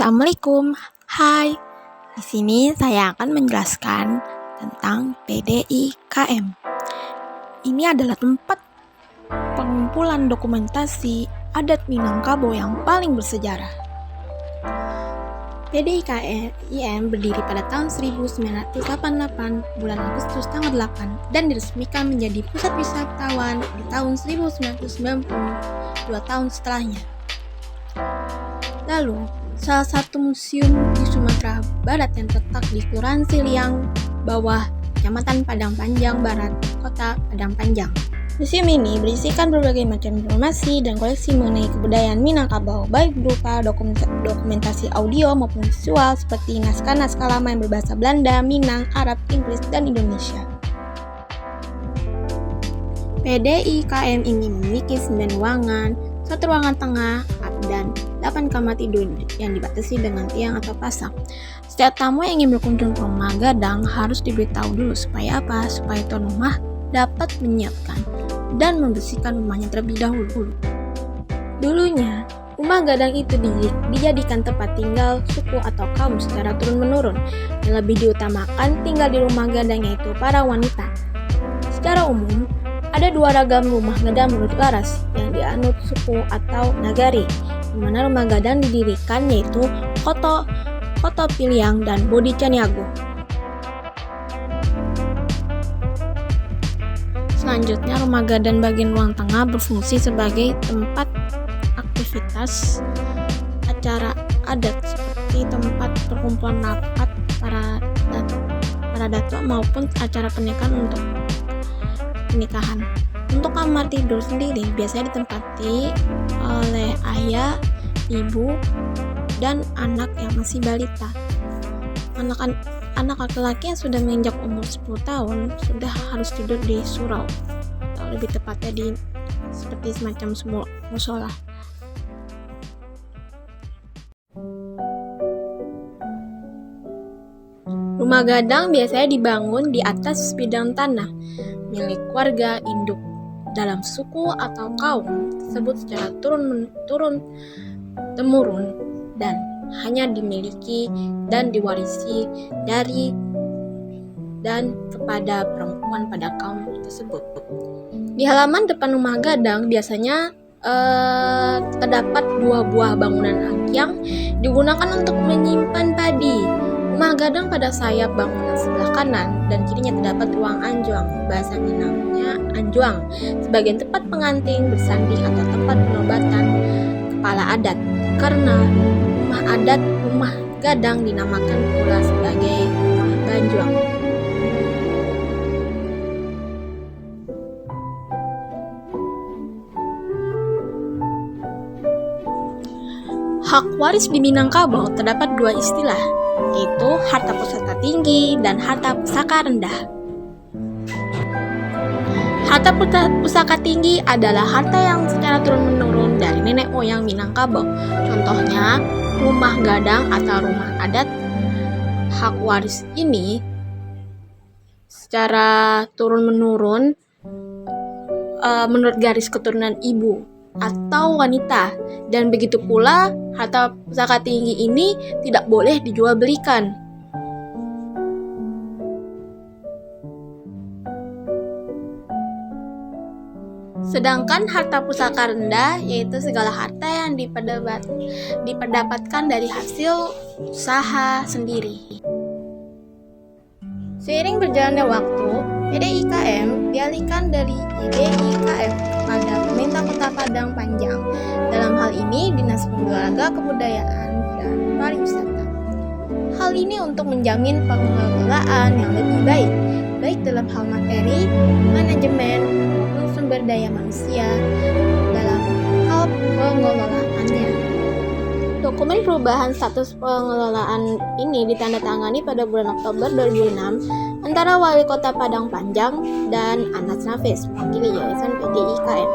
Assalamualaikum. Hai. Di sini saya akan menjelaskan tentang PDIKM. Ini adalah tempat pengumpulan dokumentasi adat Minangkabau yang paling bersejarah. PDIKM berdiri pada tahun 1988 bulan Agustus tanggal 8 dan diresmikan menjadi pusat wisatawan di tahun 1990, 2 tahun setelahnya. Lalu, salah satu museum di Sumatera Barat yang terletak di Kelurahan Siliang Bawah, Kecamatan Padang Panjang Barat, Kota Padang Panjang. Museum ini berisikan berbagai macam informasi dan koleksi mengenai kebudayaan Minangkabau, baik berupa dokumentasi audio maupun visual seperti naskah-naskah lama yang berbahasa Belanda, Minang, Arab, Inggris, dan Indonesia. PDIKM ini memiliki 9 ruangan, 1 ruangan tengah, dan 8 kamar tidur yang dibatasi dengan tiang atau pasak. Setiap tamu yang ingin berkunjung ke rumah Gadang harus diberitahu dulu supaya apa? Supaya tuan rumah dapat menyiapkan dan membersihkan rumahnya terlebih dahulu. Dulunya, rumah Gadang itu dijadikan tempat tinggal suku atau kaum secara turun-menurun, yang lebih diutamakan tinggal di rumah Gadang yaitu para wanita. Secara umum, ada 2 ragam rumah Gadang menurut Laras yang dianut suku atau nagari, di mana rumah Gadang didirikan yaitu Koto Piliang dan Bodi Caniago. Selanjutnya, rumah Gadang bagian ruang tengah berfungsi sebagai tempat aktivitas acara adat seperti tempat perkumpulan rapat para datuk maupun acara pernikahan untuk pernikahan. Untuk kamar tidur sendiri biasanya ditempati oleh ayah, ibu, dan anak yang masih balita. Anak laki-laki yang sudah menginjak umur 10 tahun sudah harus tidur di surau, atau lebih tepatnya di seperti semacam musola. Rumah Gadang biasanya dibangun di atas bidang tanah milik warga induk dalam suku atau kaum tersebut secara turun-temurun dan hanya dimiliki dan diwarisi dari dan kepada perempuan pada kaum tersebut. Di halaman depan rumah Gadang biasanya terdapat 2 buah bangunan yang digunakan untuk menyimpan padi. Rumah Gadang pada sayap bangunan sebelah kanan dan kirinya terdapat ruang anjuang, bahasa Minangnya anjuang, sebagai tempat pengantin bersanding atau tempat penobatan kepala adat. Karena rumah Gadang dinamakan pula sebagai rumah Banjuang. Hak waris di Minangkabau terdapat 2 istilah, yaitu harta pusaka tinggi dan harta pusaka rendah. Harta pusaka tinggi adalah harta yang secara turun-menurun dari nenek moyang Minangkabau. Contohnya, rumah Gadang atau rumah adat. Hak waris ini secara turun-menurun menurut garis keturunan ibu atau wanita, dan begitu pula harta pusaka tinggi ini tidak boleh dijual belikan. Sedangkan harta pusaka rendah yaitu segala harta yang diperdapatkan dari hasil usaha sendiri. Seiring berjalannya waktu, PDIKM dialihkan dari IDIKM kepada Pemerintah Kota Padang Panjang. Dalam hal ini, Dinas Olahraga, Kebudayaan, dan Pariwisata. Hal ini untuk menjamin pengelolaan yang lebih baik dalam hal materi, manajemen, maupun sumber daya manusia dalam hal pengelolaannya. Dokumen perubahan status pengelolaan ini ditandatangani pada bulan Oktober 2006 antara Wali Kota Padang Panjang dan Anas Nafis, mewakili Yayasan PDIKM.